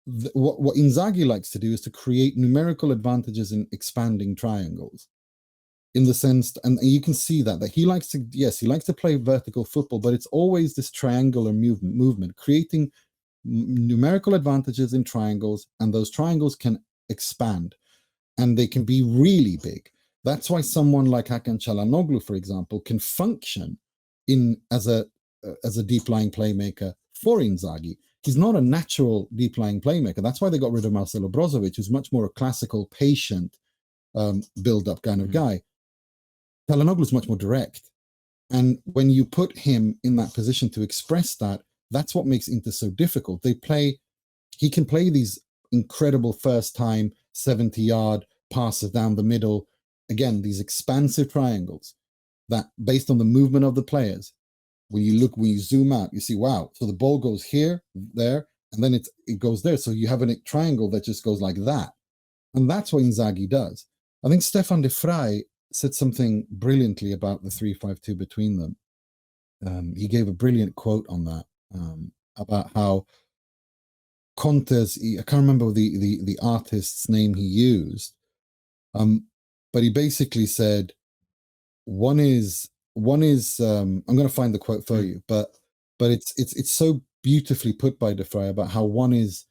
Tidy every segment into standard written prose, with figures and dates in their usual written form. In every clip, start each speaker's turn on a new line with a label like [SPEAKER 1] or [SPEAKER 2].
[SPEAKER 1] what Inzaghi likes to do is to create numerical advantages in expanding triangles. In the sense, and you can see that he likes to play vertical football, but it's always this triangular movement, creating numerical advantages in triangles, and those triangles can expand, and they can be really big. That's why someone like Hakan Çalhanoğlu, for example, can function as a deep lying playmaker for Inzaghi. He's not a natural deep lying playmaker. That's why they got rid of Marcelo Brozovic, who's much more a classical, patient build up kind of guy. Çalhanoğlu is much more direct, and when you put him in that position to express that, that's what makes Inter so difficult. He can play these incredible first time 70-yard passes down the middle. Again, these expansive triangles that, based on the movement of the players, when you zoom out, you see, wow, so the ball goes here, there, and then it goes there. So you have a triangle that just goes like that. And that's what Inzaghi does. I think Stefan de Vrij said something brilliantly about the 3-5-2 between them. He gave a brilliant quote on that, about how Conte's, I can't remember the artist's name he used, but he basically said, one is I'm going to find the quote for you, but it's so beautifully put by de Vrij about how one is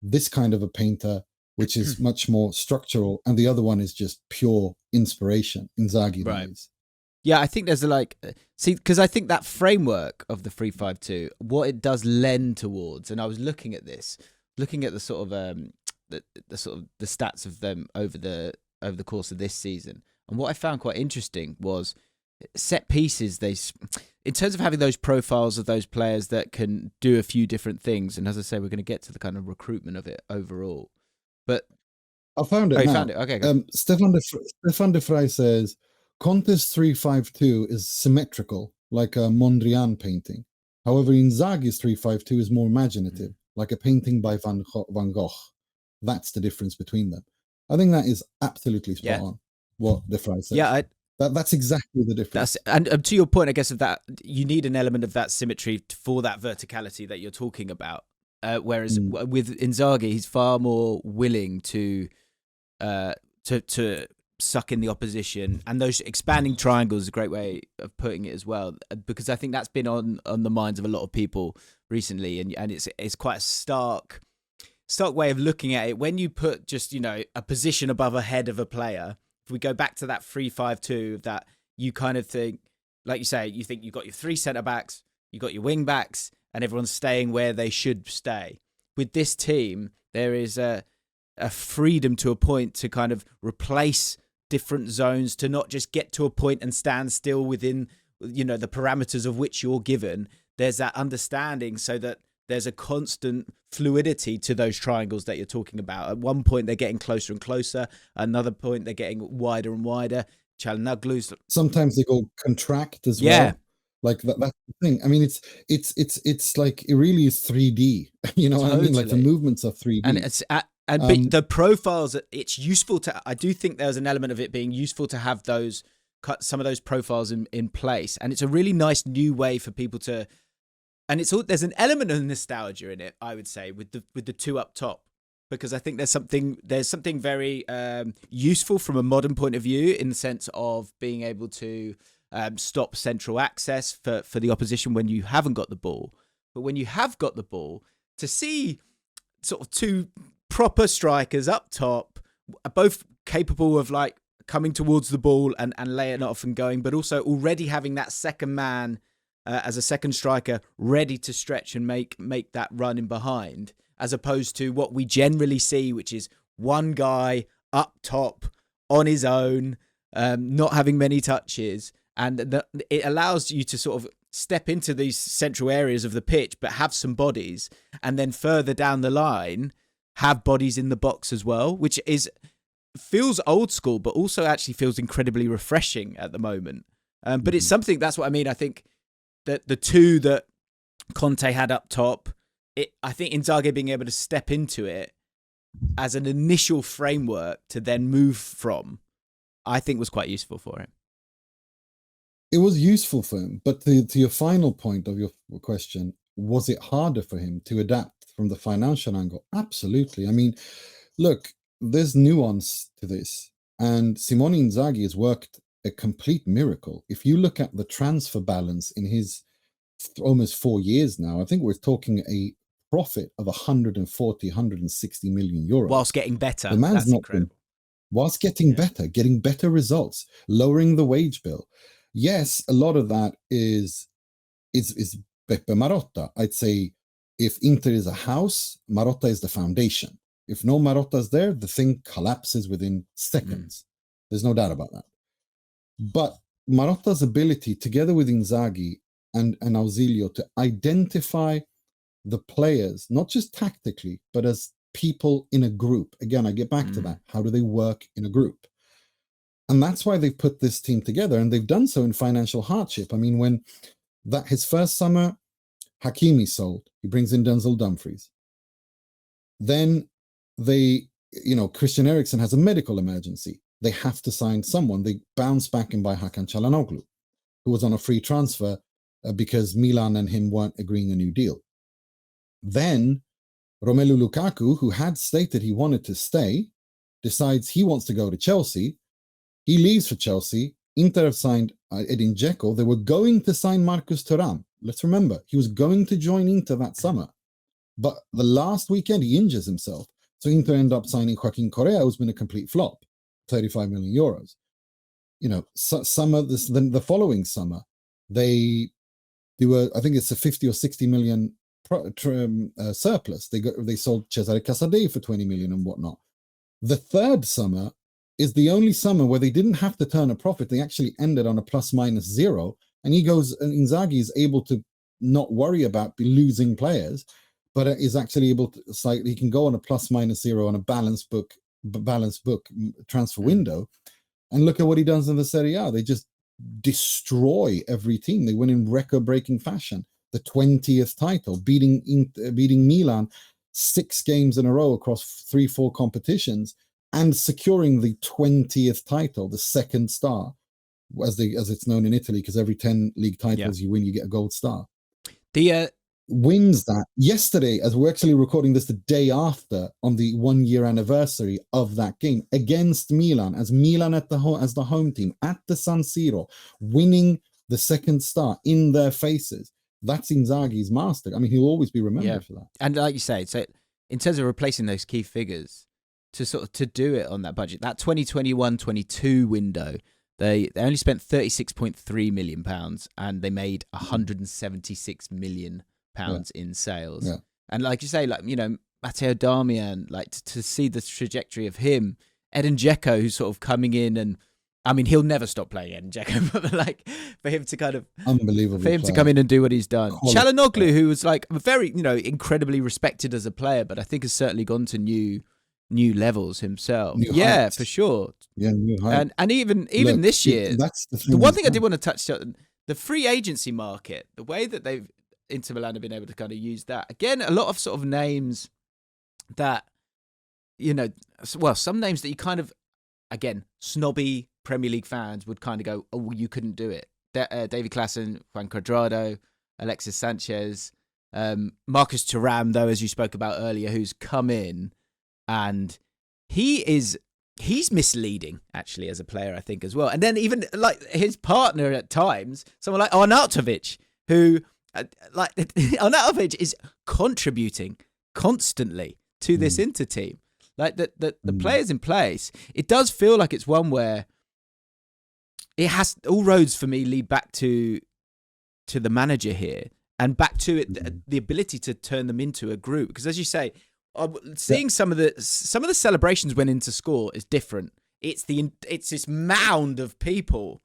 [SPEAKER 1] this kind of a painter, which is much more structural, and the other one is just pure inspiration. Inzaghi,
[SPEAKER 2] right?
[SPEAKER 1] Is.
[SPEAKER 2] Yeah, I think there's because I think that framework of the 3-5-2, what it does lend towards, and I was looking at the sort of the stats of them over the course of this season, and what I found quite interesting was set pieces. In terms of having those profiles of those players that can do a few different things, and as I say, we're going to get to the kind of recruitment of it overall. But
[SPEAKER 1] I found it. Oh, you
[SPEAKER 2] found it? Okay.
[SPEAKER 1] Stefan de Vrij says Conte's 3-5-2 is symmetrical, like a Mondrian painting. However, Inzaghi's 3-5-2 is more imaginative, like a painting by Van Gogh. That's the difference between them. I think that is absolutely spot on what de Vrij says.
[SPEAKER 2] Yeah,
[SPEAKER 1] that's exactly the difference.
[SPEAKER 2] And to your point, I guess, of that, you need an element of that symmetry for that verticality that you're talking about. Whereas with Inzaghi, he's far more willing to suck in the opposition, and those expanding triangles is a great way of putting it as well, because I think that's been on the minds of a lot of people recently, and it's quite a stark way of looking at it. When you put just a position above a head of a player, if we go back to that 3-5-2, that you kind of think, like you say, you think you've got your three centre backs, you've got your wing backs, and everyone's staying where they should stay. With this team, there is a freedom to a point to kind of replace different zones, to not just get to a point and stand still within the parameters of which you're given. There's that understanding, so that there's a constant fluidity to those triangles that you're talking about. At one point, they're getting closer and closer. Another point, they're getting wider and wider. Çalhanoğlu's
[SPEAKER 1] sometimes they go contract as well. Like that's the thing. I mean, it's like it really is 3D. You know what I mean? Like the movements are 3D.
[SPEAKER 2] And but the profiles, it's useful to. I do think there's an element of it being useful to have some of those profiles in place, and it's a really nice new way for people to. And there's an element of nostalgia in it, I would say, with the two up top, because I think there's something very useful from a modern point of view, in the sense of being able to stop central access for the opposition when you haven't got the ball. But when you have got the ball, to see sort of two proper strikers up top, both capable of like coming towards the ball and laying it off and going, but also already having that second man as a second striker ready to stretch and make that run in behind, as opposed to what we generally see, which is one guy up top on his own, not having many touches. And it allows you to sort of step into these central areas of the pitch, but have some bodies, and then further down the line, have bodies in the box as well, which feels old school, but also actually feels incredibly refreshing at the moment. But it's something, that's what I mean. I think that the two that Conte had up top, I think Inzaghi being able to step into it as an initial framework to then move from, I think was quite useful for him.
[SPEAKER 1] It was useful for him, but to your final point of your question, was it harder for him to adapt from the financial angle, absolutely. I mean, look, there's nuance to this, and Simeone Inzaghi has worked a complete miracle. If you look at the transfer balance in his almost 4 years now, I think we're talking a profit of 140, 160 million euros.
[SPEAKER 2] Whilst getting better.
[SPEAKER 1] The man's
[SPEAKER 2] That's
[SPEAKER 1] not
[SPEAKER 2] incredible.
[SPEAKER 1] been, whilst getting better, getting better results, lowering the wage bill. Yes, a lot of that is Pepe Marotta. I'd say if Inter is a house, Marotta is the foundation. If no Marotta's there, the thing collapses within seconds. There's no doubt about that. But Marotta's ability, together with Inzaghi and Ausilio, to identify the players, not just tactically, but as people in a group. Again, I get back to that. How do they work in a group? And that's why they've put this team together, and they've done so in financial hardship. I mean, when his first summer, Hakimi sold. He brings in Denzel Dumfries. Then Christian Eriksen has a medical emergency. They have to sign someone. They bounce back and buy Hakan Çalhanoğlu, who was on a free transfer because Milan and him weren't agreeing a new deal. Then Romelu Lukaku, who had stated he wanted to stay, decides he wants to go to Chelsea. He leaves for Chelsea. Inter have signed Edin Dzeko. They were going to sign Marcus Thuram. Let's remember, he was going to join Inter that summer. But the last weekend, he injures himself. So Inter end up signing Joaquin Correa, who's been a complete flop, 35 million euros. The following summer, they were, I think it's a 50 or 60 million surplus. They sold Cesare Casadei for 20 million and whatnot. The third summer is the only summer where they didn't have to turn a profit. They actually ended on a ±0. And Inzaghi is able to not worry about losing players, but is actually able to, he can go on a ±0 on a balanced book transfer window. And look at what he does in the Serie A. They just destroy every team. They win in record-breaking fashion. The 20th title, beating Milan 6 games in a row across 3-4 competitions, and securing the 20th title, the second star, as it's known in Italy, because every 10 league titles you win, you get a gold star. Wins that yesterday, as we're actually recording this the day after, on the 1-year anniversary of that game against Milan, as Milan as the home team at the San Siro, winning the second star in their faces. That's Inzaghi's master. I mean, he'll always be remembered for that.
[SPEAKER 2] And like you say, so in terms of replacing those key figures, to do it on that budget, that 2021-22 window, they only spent £36.3 million and they made £176 million in sales. Yeah. And like you say, Matteo Darmian, to see the trajectory of him, Edin Dzeko, who's sort of coming in, and I mean, he'll never stop playing Edin Dzeko, but for him to kind of
[SPEAKER 1] unbelievable,
[SPEAKER 2] for him to come in and do what he's done. Çalhanoğlu, who was very, incredibly respected as a player, but I think has certainly gone to new levels himself.
[SPEAKER 1] Heights.
[SPEAKER 2] For sure.
[SPEAKER 1] Yeah, new heights.
[SPEAKER 2] And even
[SPEAKER 1] Look,
[SPEAKER 2] this year,
[SPEAKER 1] that's
[SPEAKER 2] the one thing I did want to touch on, the free agency market, the way that Inter Milan have been able to kind of use that. Again, a lot of sort of names that, some names that you kind of, again, snobby Premier League fans would kind of go, oh, well, you couldn't do it. David Klaassen, Juan Cuadrado, Alexis Sanchez, Marcus Thuram, though, as you spoke about earlier, who's come in, and he's misleading, actually, as a player, I think, as well. And then even, his partner at times, someone like Arnautovic, who... Arnautovic is contributing constantly to this Inter team. The players in place, it does feel like it's one where it has all roads for me lead back to the manager here and back to it, the ability to turn them into a group. Because as you say, seeing some of the celebrations when Inter score is different. It's this mound of people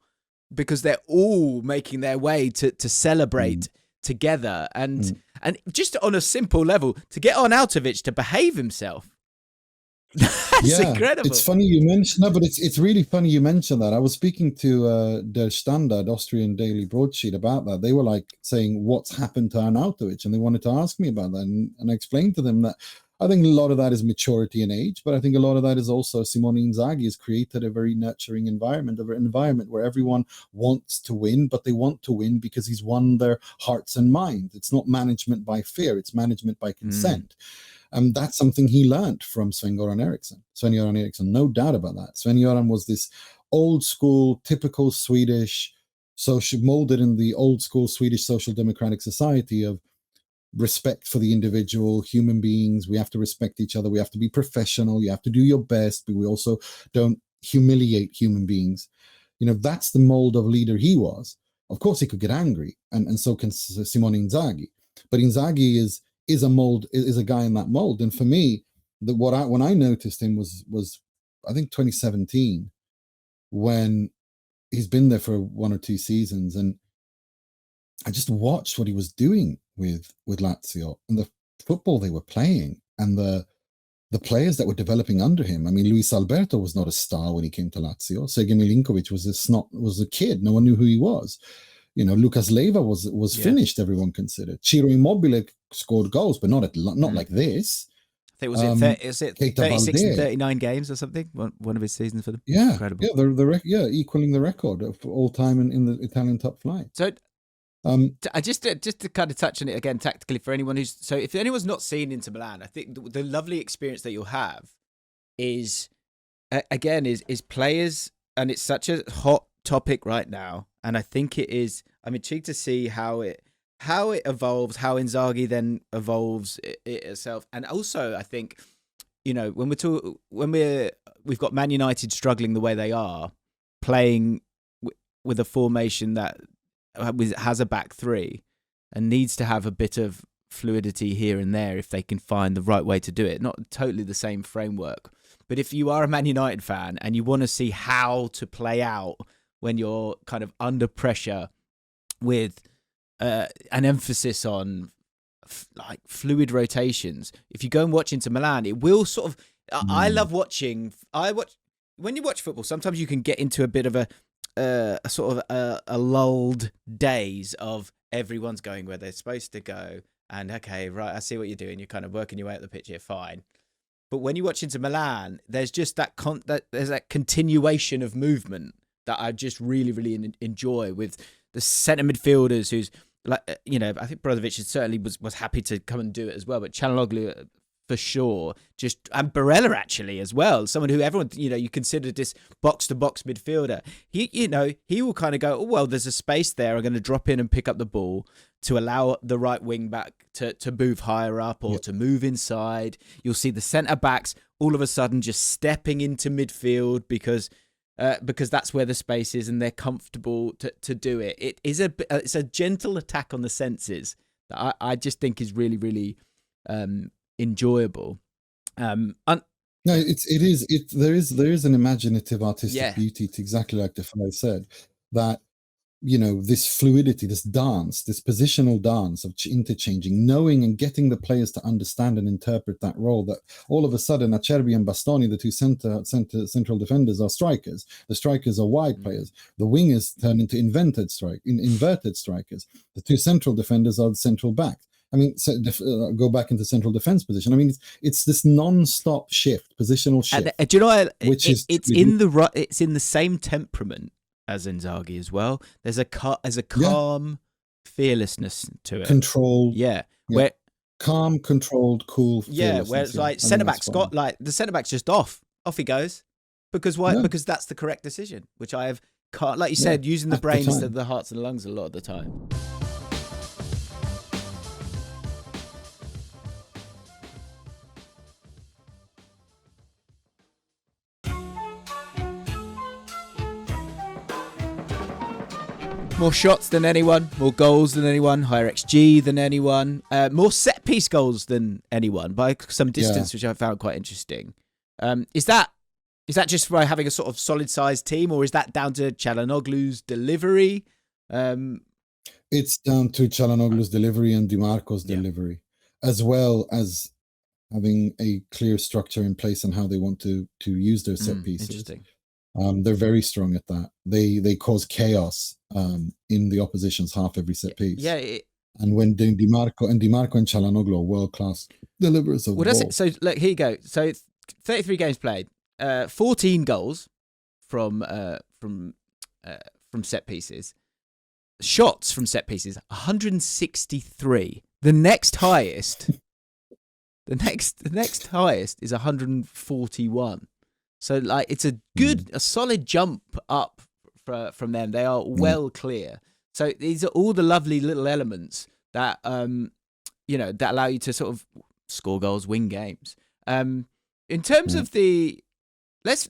[SPEAKER 2] because they're all making their way to celebrate together, and just on a simple level, to get Arnautovic to behave himself. That's incredible.
[SPEAKER 1] It's funny you mention but it's really funny you mention that. I was speaking to Der Standard, Austrian daily broadsheet, about that. They were saying what's happened to Arnautovic, and they wanted to ask me about that, and I explained to them that I think a lot of that is maturity and age, but I think a lot of that is also Simeone Inzaghi has created a very nurturing environment, an environment where everyone wants to win, but they want to win because he's won their hearts and minds. It's not management by fear, it's management by consent. And that's something he learned from Sven-Göran Eriksson, no doubt about that. Sven-Göran was this old school, typical Swedish, molded in the old school Swedish social democratic society of respect for the individual, human beings. We have to respect each other. We have to be professional. You have to do your best, but we also don't humiliate human beings. That's the mold of leader he was. Of course, he could get angry, and so can Simeone Inzaghi. But Inzaghi is a mold, is a guy in that mold. And for me, when I noticed him was I think 2017, when he's been there for 1 or 2 seasons, and I just watched what he was doing with Lazio and the football they were playing and the players that were developing under him. I mean, Luis Alberto was not a star when he came to Lazio. Sergei Milinkovic was a kid. No one knew who he was. Lucas Leiva was finished, everyone considered. Ciro Immobile scored goals, but not like this.
[SPEAKER 2] I think was it 36 and 39 games or something? One of his seasons for them.
[SPEAKER 1] Yeah,
[SPEAKER 2] incredible.
[SPEAKER 1] Yeah, equaling the record of all time in the Italian top flight.
[SPEAKER 2] So, I just to kind of touch on it again tactically for anyone if anyone's not seen Inter Milan, I think the lovely experience that you'll have is players, and it's such a hot topic right now, and I think I'm intrigued to see how it evolves, how Inzaghi then evolves it itself. And also I think, we've got Man United struggling the way they are, playing with a formation that has a back three and needs to have a bit of fluidity here and there if they can find the right way to do it. Not totally the same framework, but if you are a Man United fan and you want to see how to play out when you're kind of under pressure with an emphasis on like fluid rotations, if you go and watch Inter Milan, it will sort of. I love watching. When you watch football, sometimes you can get into a bit of a sort of a lulled daze of everyone's going where they're supposed to go, and okay, right, I see what you're doing. You're kind of working your way up the pitch here, fine. But when you watch Inter Milan, there's just there's that continuation of movement that I just really, really enjoy with the centre midfielders who's like, I think Brozovic certainly was happy to come and do it as well, but Çalhanoğlu for sure, and Barella actually as well, someone who everyone, you consider this box-to-box midfielder. He will kind of go, oh, well, there's a space there. I'm going to drop in and pick up the ball to allow the right wing back to move higher up or to move inside. You'll see the centre-backs all of a sudden just stepping into midfield because that's where the space is and they're comfortable to do it. It's a gentle attack on the senses that I just think is really, really enjoyable. No,
[SPEAKER 1] it is. There is an imaginative artistic beauty to exactly like Defy said, that this fluidity, this dance, this positional dance of interchanging, knowing and getting the players to understand and interpret that role, that all of a sudden Acerbi and Bastoni, the two central defenders, are strikers. The strikers are wide players. The wingers turn into inverted strikers. The two central defenders are the central backs. I mean, go back into central defense position. I mean, it's this non-stop shift, positional shift.
[SPEAKER 2] And, do you know, it's in the same temperament as Inzaghi as well. There's a calm fearlessness to it.
[SPEAKER 1] Controlled.
[SPEAKER 2] Where
[SPEAKER 1] calm, controlled, cool.
[SPEAKER 2] Yeah, where it's like centre back's got the centre back's just off he goes. Because why? Yeah. Because that's the correct decision, which I have, like you said, using the brain instead of the hearts and the lungs a lot of the time. More shots than anyone, more goals than anyone, higher XG than anyone, more set-piece goals than anyone by some distance, which I found quite interesting. Is that just by having a sort of solid-sized team, or is that down to Çalhanoğlu's delivery?
[SPEAKER 1] It's down to Çalhanoğlu's delivery and Di Marco's delivery, as well as having a clear structure in place on how they want to use their set pieces.
[SPEAKER 2] Interesting.
[SPEAKER 1] They're very strong at that. They cause chaos in the opposition's half every set piece.
[SPEAKER 2] Yeah,
[SPEAKER 1] And when Di Marco and Çalhanoğlu are world-class deliverers of the ball.
[SPEAKER 2] So look, here you go. So 33 games played, 14 goals from set pieces. Shots from set pieces, 163. The next highest is 141. So like it's a solid jump up from them. They are well clear. So these are all the lovely little elements that that allow you to sort of score goals, win games. In terms of the let's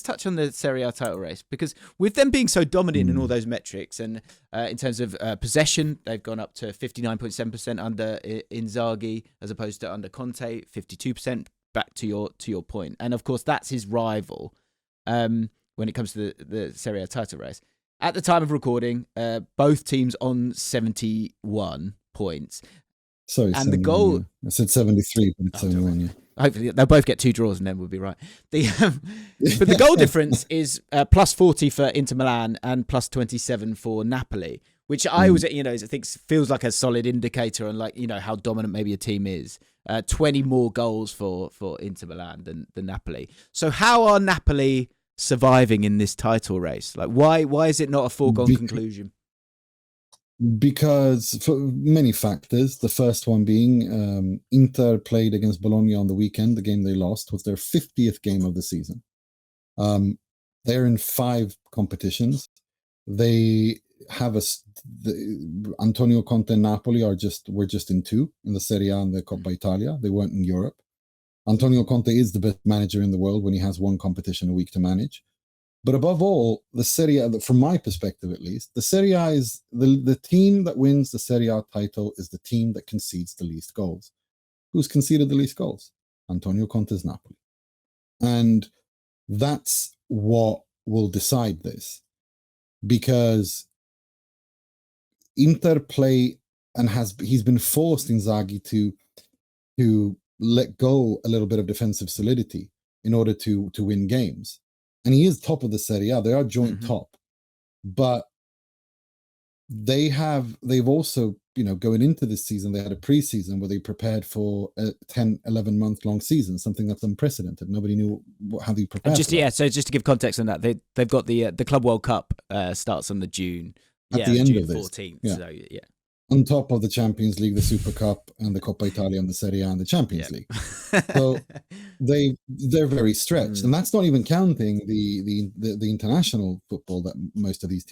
[SPEAKER 2] touch on the Serie A title race, because with them being so dominant in all those metrics, and in terms of possession, they've gone up to 59.7% under Inzaghi as opposed to under Conte, 52%. Back to your point, and of course that's his rival when it comes to the Serie A title race. At the time of recording, both teams on 71 points.
[SPEAKER 1] Sorry,
[SPEAKER 2] and the goal.
[SPEAKER 1] Yeah. I said 73, but it's 71. Yeah.
[SPEAKER 2] Hopefully they'll both get 2 draws, and then we'll be right. But the goal difference is plus 40 for Inter Milan and plus 27 for Napoli, which I was, I think feels like a solid indicator on how dominant maybe a team is. 20 more goals for Inter Milan than Napoli. So how are Napoli surviving in this title race? Like why is it not a foregone conclusion?
[SPEAKER 1] Because for many factors. The first one being Inter played against Bologna on the weekend. The game they lost was their 50th game of the season. They're in 5 competitions. They have Antonio Conte and Napoli were just in 2 in the Serie A and the Coppa Italia. They weren't in Europe. Antonio Conte is the best manager in the world when he has 1 competition a week to manage. But above all, the Serie A, from my perspective at least, the Serie A is the team that wins the Serie A title is the team that concedes the least goals. Who's conceded the least goals? Antonio Conte's Napoli. And that's what will decide this. Because Inter play and he's been forced, Inzaghi, to let go a little bit of defensive solidity in order to win games. And he is top of the Serie A. They are joint top. But they've also, going into this season, they had a preseason where they prepared for a 10, 11 month long season, something that's unprecedented. Nobody knew how they prepared.
[SPEAKER 2] So just to give context on that, they've got the Club World Cup starts on the June.
[SPEAKER 1] At the end
[SPEAKER 2] June
[SPEAKER 1] of this.
[SPEAKER 2] 14th.
[SPEAKER 1] Yeah.
[SPEAKER 2] So yeah.
[SPEAKER 1] On top of the Champions League, the Super Cup, and the Coppa Italia, and the Serie A, and the Champions League. So they're very stretched, and that's not even counting the international football that most of these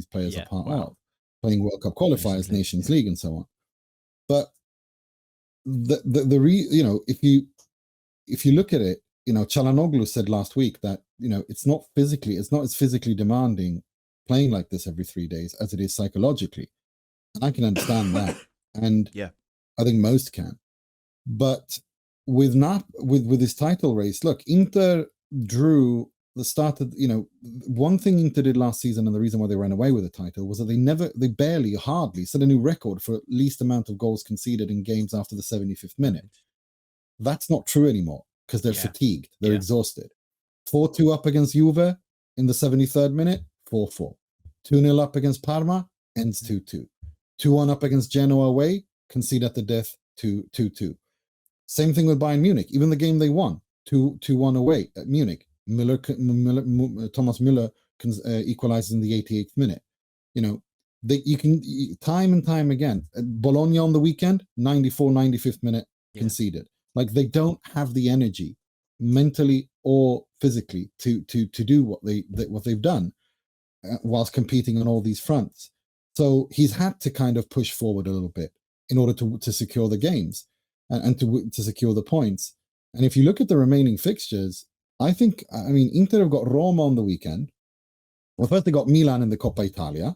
[SPEAKER 1] players are part of, playing World Cup qualifiers, Nations League, and so on. But if you look at it, Çalhanoğlu said last week that it's not as physically demanding playing like this every 3 days as it is psychologically. And I can understand that. And I think most can. But with this title race, look, Inter drew the start of, one thing Inter did last season, and the reason why they ran away with the title was that they barely, hardly set a new record for least amount of goals conceded in games after the 75th minute. That's not true anymore because they're fatigued. They're exhausted. 4-2 up against Juve in the 73rd minute, 4-4. 2-0 up against Parma, ends 2-2. 2-1 up against Genoa away, concede at the death, 2-2. Same thing with Bayern Munich. Even the game they won, 2-1 away at Munich. Thomas Müller equalizes in the 88th minute. You can time and time again. Bologna on the weekend, 95th minute, conceded. Like they don't have the energy, mentally or physically, to do what they've done, whilst competing on all these fronts. So he's had to kind of push forward a little bit in order to secure the games and to secure the points. And if you look at the remaining fixtures, Inter have got Roma on the weekend. Well, first they got Milan in the Coppa Italia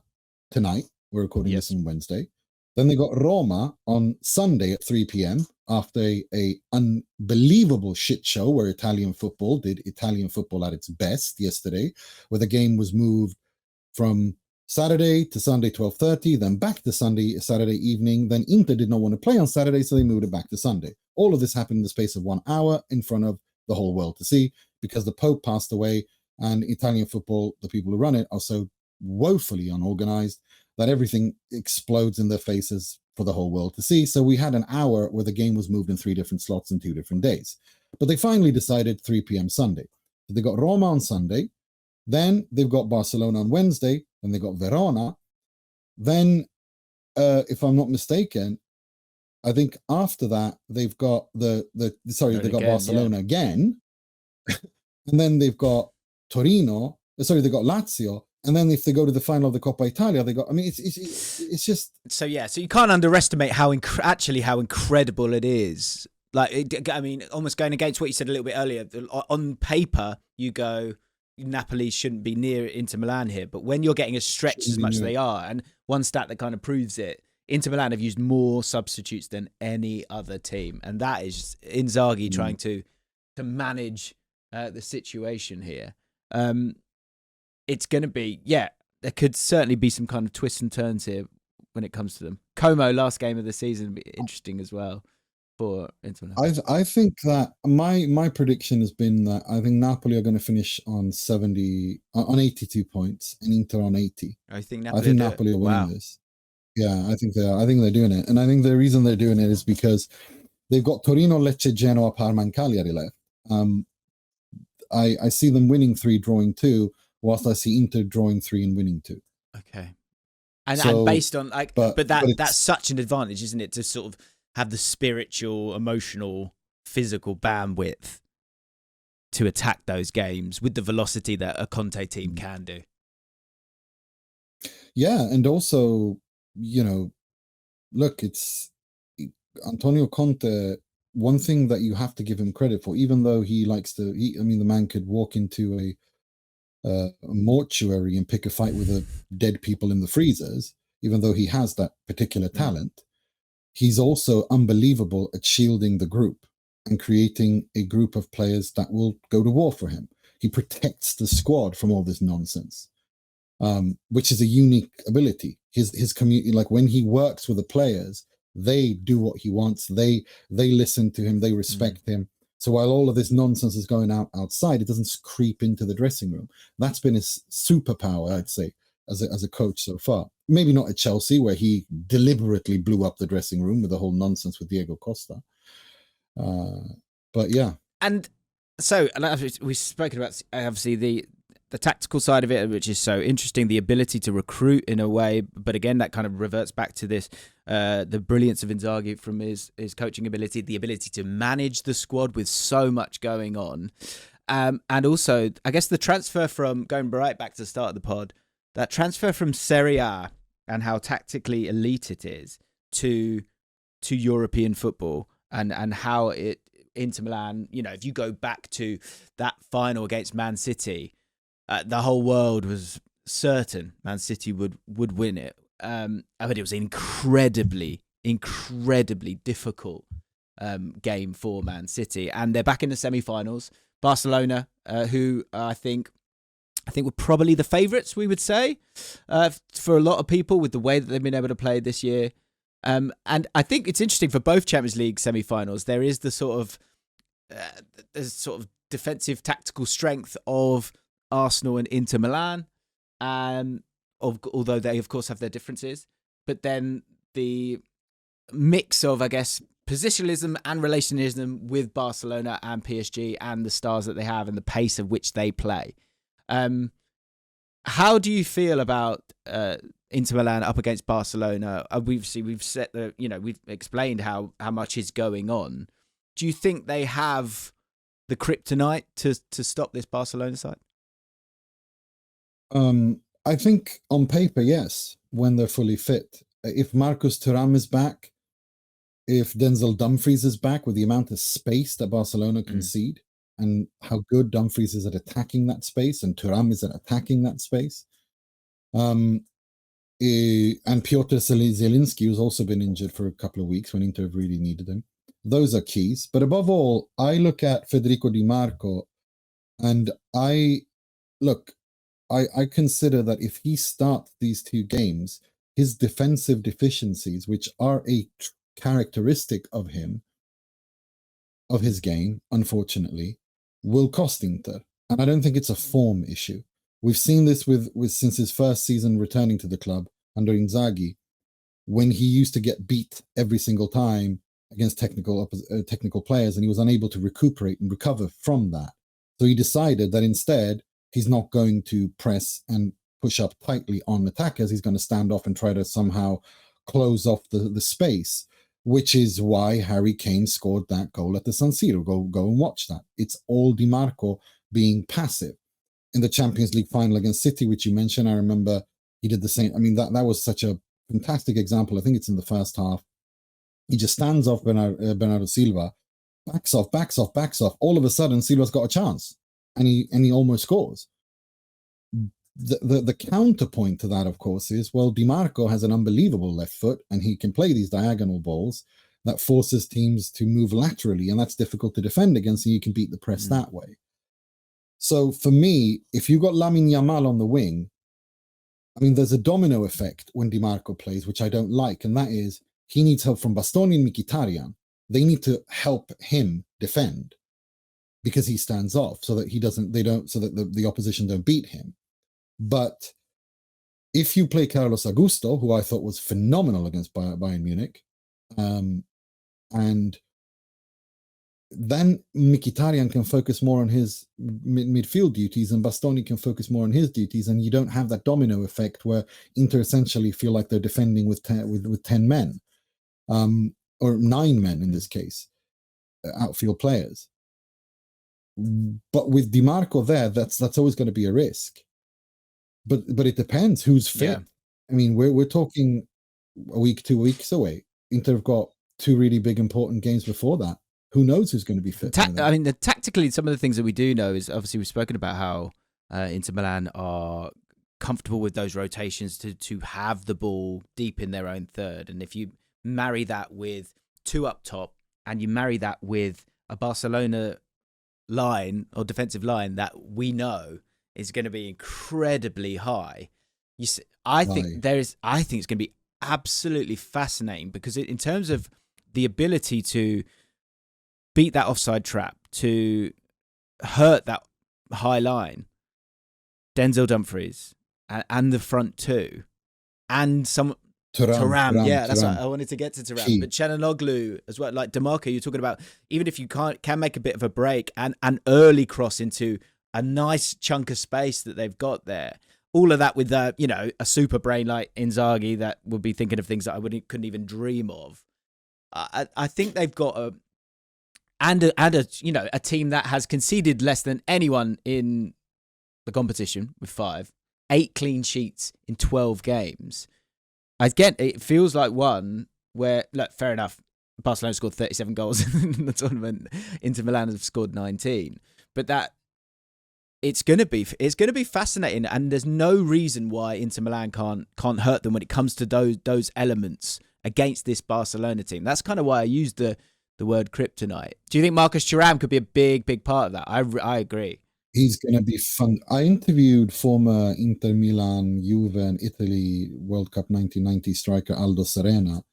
[SPEAKER 1] tonight. We're recording this on Wednesday. Then they got Roma on Sunday at 3 p.m. after a unbelievable shit show where Italian football did Italian football at its best yesterday, where the game was moved from Saturday to Sunday 12:30, then back to Saturday evening. Then Inter did not want to play on Saturday, so they moved it back to Sunday. All of this happened in the space of 1 hour in front of the whole world to see, because the Pope passed away and Italian football, the people who run it, are so woefully unorganized that everything explodes in their faces for the whole world to see. So we had an hour where the game was moved in 3 different slots in 2 different days. But they finally decided 3 p.m. Sunday. So they got Roma on Sunday, then they've got Barcelona on Wednesday, and they got Verona. Then, if I'm not mistaken, I think after that they've got they got Barcelona again, and then they've got Torino. Sorry, they got Lazio, and then if they go to the final of the Coppa Italia, they got. I mean, it's just
[SPEAKER 2] so you can't underestimate how incredible it is. Like, I mean, almost going against what you said a little bit earlier. On paper, you go, Napoli shouldn't be near Inter Milan here, but when you're getting as stretched as much as they are, and one stat that kind of proves it, Inter Milan have used more substitutes than any other team, and that is Inzaghi trying to manage the situation here. It's going to be, there could certainly be some kind of twists and turns here when it comes to them. Como, last game of the season, will be interesting as well for Inter Milan.
[SPEAKER 1] I think that my prediction has been that I think Napoli are going to finish on 82 points and Inter on 80.
[SPEAKER 2] I think
[SPEAKER 1] Napoli are winning this. Yeah, I think they are. I think they're doing it. And I think the reason they're doing it is because they've got Torino, Lecce, Genoa, Parma, and Cagliari left. I see them winning 3, drawing 2, whilst I see Inter drawing 3 and winning 2.
[SPEAKER 2] Okay. And based on that's such an advantage, isn't it, to sort of have the spiritual, emotional, physical bandwidth to attack those games with the velocity that a Conte team can do.
[SPEAKER 1] Yeah, and also, look, it's Antonio Conte. One thing that you have to give him credit for, even though he likes to, the man could walk into a mortuary and pick a fight with the dead people in the freezers, even though he has that particular talent, he's also unbelievable at shielding the group and creating a group of players that will go to war for him. He protects the squad from all this nonsense. Which is a unique ability. His community, like when he works with the players, they do what he wants. They listen to him. They respect him. So while all of this nonsense is going outside, it doesn't creep into the dressing room. That's been his superpower, I'd say, as a coach so far. Maybe not at Chelsea, where he deliberately blew up the dressing room with the whole nonsense with Diego Costa. But yeah.
[SPEAKER 2] And so, we've spoken about obviously the tactical side of it, which is so interesting, the ability to recruit in a way, but again, that kind of reverts back to this, the brilliance of Inzaghi from his coaching ability, the ability to manage the squad with so much going on. And also, I guess the transfer from, going right back to the start of the pod, that transfer from Serie A and how tactically elite it is to European football and how Inter Milan, if you go back to that final against Man City, the whole world was certain Man City would win it. But it was an incredibly difficult game for Man City. And they're back in the semi-finals. Barcelona, who I think were probably the favourites, we would say, for a lot of people with the way that they've been able to play this year. And I think it's interesting for both Champions League semi-finals. There is the sort of defensive tactical strength of Arsenal and Inter Milan, although they of course have their differences, but then the mix of, I guess, positionalism and relationism with Barcelona and PSG and the stars that they have and the pace of which they play. How do you feel about Inter Milan up against Barcelona? We've explained how much is going on. Do you think they have the kryptonite to stop this Barcelona side?
[SPEAKER 1] I think on paper, yes, when they're fully fit. If Marcus Thuram is back, if Denzel Dumfries is back, with the amount of space that Barcelona concede and how good Dumfries is at attacking that space and Thuram is at attacking that space. And Piotr Zielinski, who's also been injured for a couple of weeks when Inter really needed him. Those are keys. But above all, I look at Federico Di Marco and I consider that if he starts these 2 games, his defensive deficiencies, which are a characteristic of him, of his game, unfortunately, will cost Inter. And I don't think it's a form issue. We've seen this with since his first season returning to the club under Inzaghi, when he used to get beat every single time against technical players, and he was unable to recuperate and recover from that. So he decided that instead, he's not going to press and push up tightly on attackers. He's going to stand off and try to somehow close off the space, which is why Harry Kane scored that goal at the San Siro. Go and watch that. It's all Di Marco being passive. In the Champions League final against City, which you mentioned, I remember he did the same. I mean, that was such a fantastic example. I think it's in the first half. He just stands off Bernardo Silva, backs off. All of a sudden, Silva's got a chance, and he almost scores. The counterpoint to that, of course, is, well, Di Marco has an unbelievable left foot, and he can play these diagonal balls that forces teams to move laterally, and that's difficult to defend against, and you can beat the press that way. So for me, if you got Lamine Yamal on the wing, I mean, there's a domino effect when Di Marco plays, which I don't like, and that is he needs help from Bastoni and Mkhitaryan. They need to help him defend because he stands off so that the opposition don't beat him. But if you play Carlos Augusto, who I thought was phenomenal against Bayern Munich, and then Mkhitaryan can focus more on his midfield duties, and Bastoni can focus more on his duties, and you don't have that domino effect where Inter essentially feel like they're defending with 10 men, or 9 men in this case, outfield players. But with Di Marco there, that's always going to be a risk. But it depends who's fit. Yeah. I mean, we're talking a week, 2 weeks away. Inter have got 2 really big important games before that. Who knows who's going to be fit?
[SPEAKER 2] I mean, tactically, some of the things that we do know is obviously we've spoken about how Inter Milan are comfortable with those rotations to have the ball deep in their own third. And if you marry that with 2 up top, and you marry that with a Barcelona line or defensive line that we know is going to be incredibly high, I think it's going to be absolutely fascinating, because in terms of the ability to beat that offside trap, to hurt that high line, Denzel Dumfries and the front 2, and some Thuram. Yeah, that's right. I wanted to get to Thuram, but Çalhanoğlu as well. Like DeMarco, you're talking about, even if you can make a bit of a break and an early cross into a nice chunk of space that they've got there. All of that with a super brain like Inzaghi that would be thinking of things that I couldn't even dream of. I think they've got a team that has conceded less than anyone in the competition with 5, 8 clean sheets in 12 games. Again, it feels like one where, look, fair enough, Barcelona scored 37 goals in the tournament. Inter Milan have scored 19, but that it's going to be fascinating, and there's no reason why Inter Milan can't hurt them when it comes to those elements against this Barcelona team. That's kind of why I used the word kryptonite. Do you think Marcus Thuram could be a big part of that? I agree.
[SPEAKER 1] He's going to be fun. I interviewed former Inter Milan, Juve, and Italy World Cup 1990 striker Aldo Serena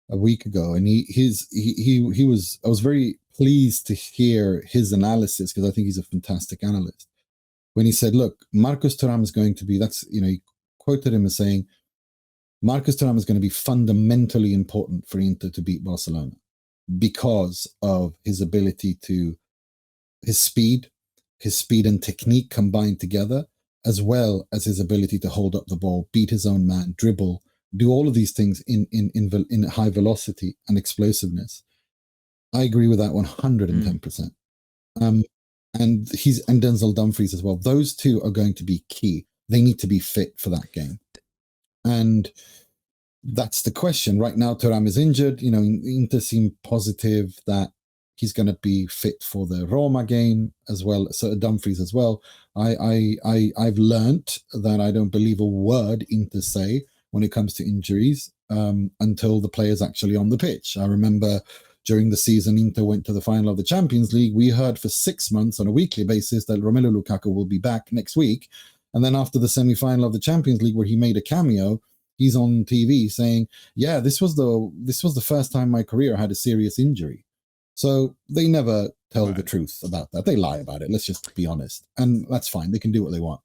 [SPEAKER 1] a week ago, and I was very pleased to hear his analysis, because I think he's a fantastic analyst. When he said, "Look, Marcus Thuram is going to be," he quoted him as saying, "Marcus Thuram is going to be fundamentally important for Inter to beat Barcelona because of his ability to his speed and technique combined together, as well as his ability to hold up the ball, beat his own man, dribble, do all of these things in high velocity and explosiveness." I agree with that 110%. And Denzel Dumfries as well. Those 2 are going to be key. They need to be fit for that game. And that's the question. Right now, Thuram is injured. Inter seem positive that he's going to be fit for the Roma game as well. So Dumfries as well. I've learnt that I don't believe a word Inter say when it comes to injuries until the player's actually on the pitch. I remember during the season Inter went to the final of the Champions League. We heard for 6 months on a weekly basis that Romelu Lukaku will be back next week. And then after the semi-final of the Champions League, where he made a cameo, he's on TV saying, "Yeah, this was the first time in my career I had a serious injury." So they never tell the truth about that. They lie about it. Let's just be honest. And that's fine. They can do what they want.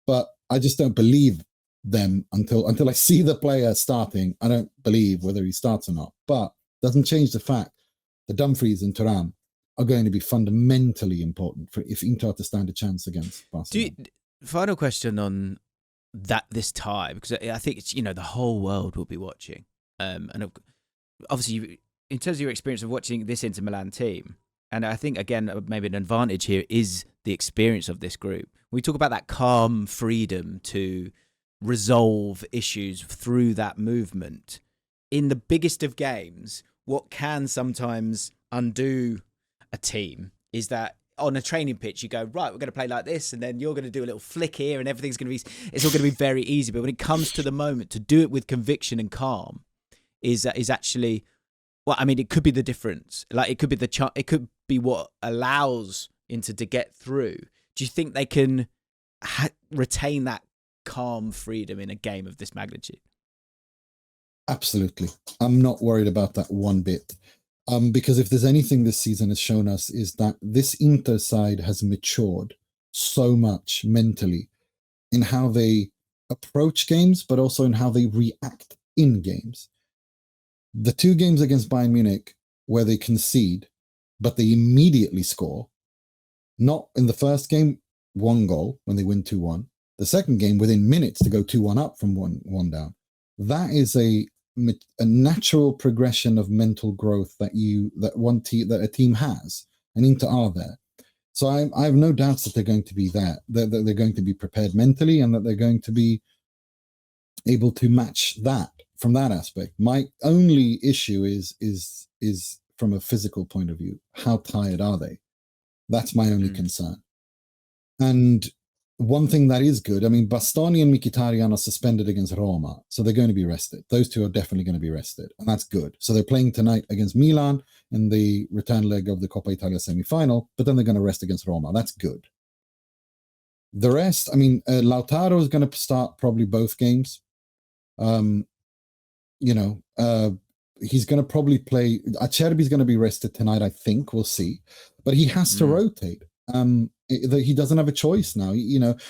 [SPEAKER 1] But I just don't believe them until I see the player starting. I don't believe whether he starts or not, but doesn't change the fact that Dumfries and Thuram are going to be fundamentally important for if Inter to stand a chance against Barcelona.
[SPEAKER 2] Final question on this tie, because I think it's, the whole world will be watching, and obviously in terms of your experience of watching this Inter Milan team, and I think again maybe an advantage here is the experience of this group. We talk about that calm freedom to resolve issues through that movement. In the biggest of games, what can sometimes undo a team is that on a training pitch, you go, right, we're going to play like this, and then you're going to do a little flick here, and it's all going to be very easy. But when it comes to the moment, to do it with conviction and calm is actually, well, I mean, it could be the difference. Like, it could be what allows Inter to get through. Do you think they can retain that calm freedom in a game of this magnitude?
[SPEAKER 1] Absolutely. I'm not worried about that one bit. Because if there's anything this season has shown us is that this Inter side has matured so much mentally in how they approach games, but also in how they react in games. The two games against Bayern Munich where they concede, but they immediately score, not in the first game, 1 goal when they win 2-1. The second game, within minutes to go 2-1 up from 1 down. That is a natural progression of mental growth that a team has, and Inter are there. So I have no doubts that they're going to be there, that they're going to be prepared mentally, and that they're going to be able to match that from that aspect. My only issue is from a physical point of view. How tired are they? That's my only concern. And one thing that is good, I mean, Bastoni and Mkhitaryan are suspended against Roma, so they're going to be rested. Those two are definitely going to be rested, and that's good. So they're playing tonight against Milan in the return leg of the Coppa Italia semi-final, but then they're going to rest against Roma. That's good. The rest, I mean, Lautaro is going to start probably both games. He's going to probably play. Acerbi's going to be rested tonight, I think. We'll see. But he has to rotate. He doesn't have a choice now.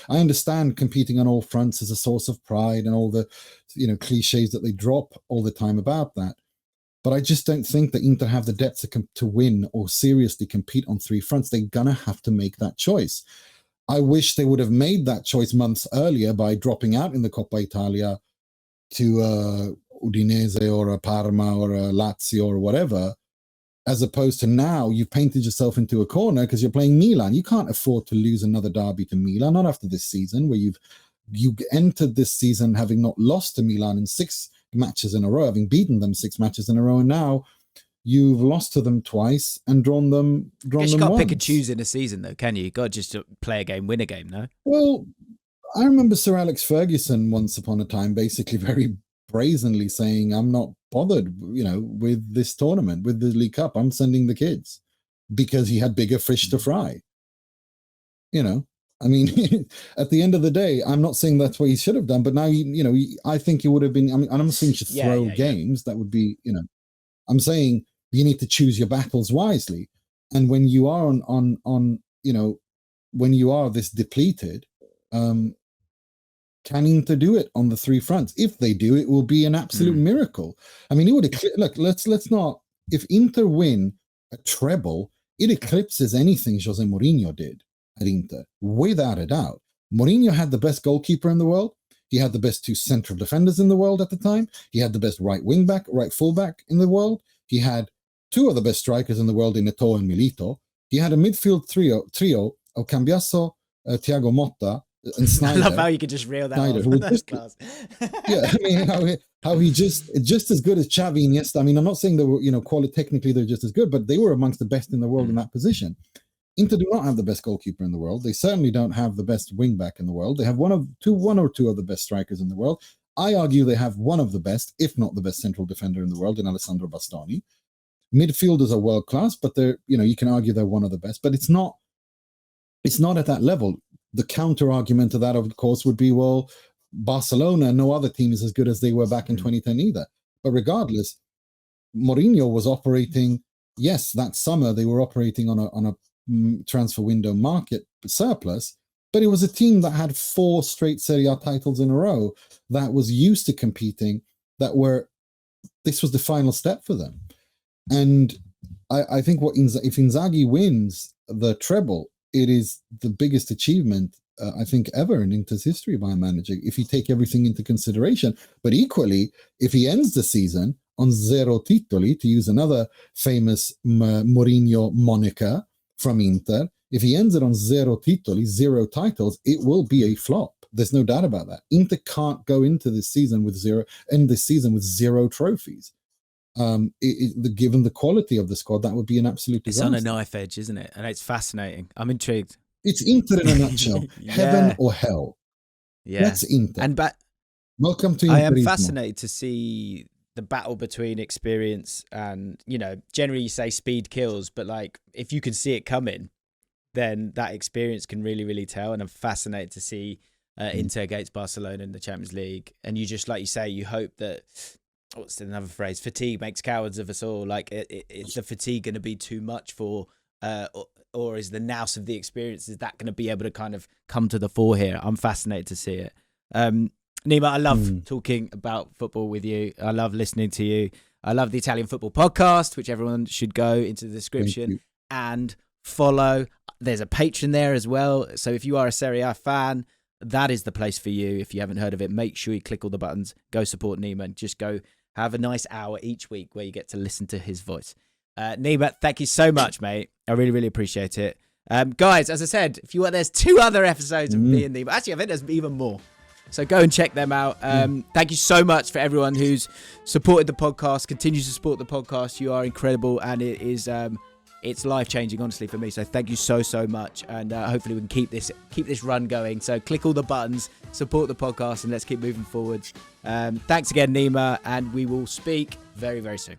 [SPEAKER 1] I understand competing on all fronts is a source of pride and all the, cliches that they drop all the time about that. But I just don't think that Inter have the depth to win or seriously compete on 3 fronts. They're going to have to make that choice. I wish they would have made that choice months earlier by dropping out in the Coppa Italia to Udinese or a Parma or a Lazio or whatever, as opposed to now you've painted yourself into a corner because you're playing Milan. You can't afford to lose another derby to Milan, not after this season, where you entered this season having not lost to Milan in 6 matches in a row, having beaten them 6 matches in a row, and now you've lost to them twice and drawn them once. You can't
[SPEAKER 2] pick and choose in a season, though, can you? You got to just play a game, win a game, no?
[SPEAKER 1] Well, I remember Sir Alex Ferguson once upon a time basically very brazenly saying, I'm not bothered, with this tournament, with the League Cup. I'm sending the kids, because he had bigger fish to fry. I mean, at the end of the day, I'm not saying that's what he should have done, but now, I think it would have been, I mean, I'm not saying you should throw games. That would be, I'm saying you need to choose your battles wisely. And when you are when you are this depleted, can Inter do it on the 3 fronts? If they do, it will be an absolute miracle. I mean, it would look. Let's not. If Inter win a treble, it eclipses anything Jose Mourinho did at Inter, without a doubt. Mourinho had the best goalkeeper in the world. He had the best 2 central defenders in the world at the time. He had the best right wingback, right fullback in the world. He had 2 of the best strikers in the world in Eto'o and Milito. He had a midfield trio of Cambiasso, Thiago Motta, and Snyder.
[SPEAKER 2] I love how you could just reel that off. That's class.
[SPEAKER 1] Yeah, I mean, how he just as good as Xavi and Iniesta. I mean, I'm not saying they were, technically they're just as good, but they were amongst the best in the world in that position. Inter do not have the best goalkeeper in the world. They certainly don't have the best wingback in the world. They have one or two of the best strikers in the world. I argue they have one of the best, if not the best central defender in the world, in Alessandro Bastoni. Midfielders are world class, but they're, you can argue they're one of the best, but it's not at that level. The counter argument to that, of course, would be, well, Barcelona, no other team is as good as they were back in 2010 either. But regardless, Mourinho was operating, yes, that summer they were operating on a transfer window market surplus, But it was a team that had 4 straight Serie A titles in a row, that was used to competing, this was the final step for them. And I think if Inzaghi wins the treble, it is the biggest achievement, I think, ever in Inter's history by a manager, if you take everything into consideration. But equally, if he ends the season on 0 titoli, to use another famous Mourinho moniker from Inter, if he ends it on 0 titoli, 0 titles, it will be a flop. There's no doubt about that. Inter can't go into this season with 0 trophies. Given the quality of the squad, that would be an absolute disaster.
[SPEAKER 2] It's on a knife edge, isn't it? And it's fascinating. I'm intrigued.
[SPEAKER 1] It's Inter in a nutshell. Heaven or hell.
[SPEAKER 2] Yeah.
[SPEAKER 1] That's Inter. Welcome to Interismo.
[SPEAKER 2] I am fascinated to see the battle between experience and, generally you say speed kills, but like if you can see it coming, then that experience can really, really tell. And I'm fascinated to see Inter against Barcelona in the Champions League. And you just, like you say, you hope that, what's another phrase? Fatigue makes cowards of us all. Like, is the fatigue going to be too much for, or is the nous of the experience, is that going to be able to kind of come to the fore here? I'm fascinated to see it. Nima, I love talking about football with you. I love listening to you. I love the Italian Football Podcast, which everyone should go into the description and follow. There's a Patreon there as well. So if you are a Serie A fan, that is the place for you. If you haven't heard of it, make sure you click all the buttons, go support Nima, and just go have a nice hour each week where you get to listen to his voice. Nima, thank you so much, mate. I really, really appreciate it. Guys, as I said, there's 2 other episodes of me and Nima. Actually, I think there's even more. So go and check them out. Thank you so much for everyone who's supported the podcast, continues to support the podcast. You are incredible, and it is it's life-changing, honestly, for me. So thank you so, so much, and hopefully we can keep this run going. So click all the buttons, support the podcast, and let's keep moving forwards. Thanks again, Nima, and we will speak very, very soon.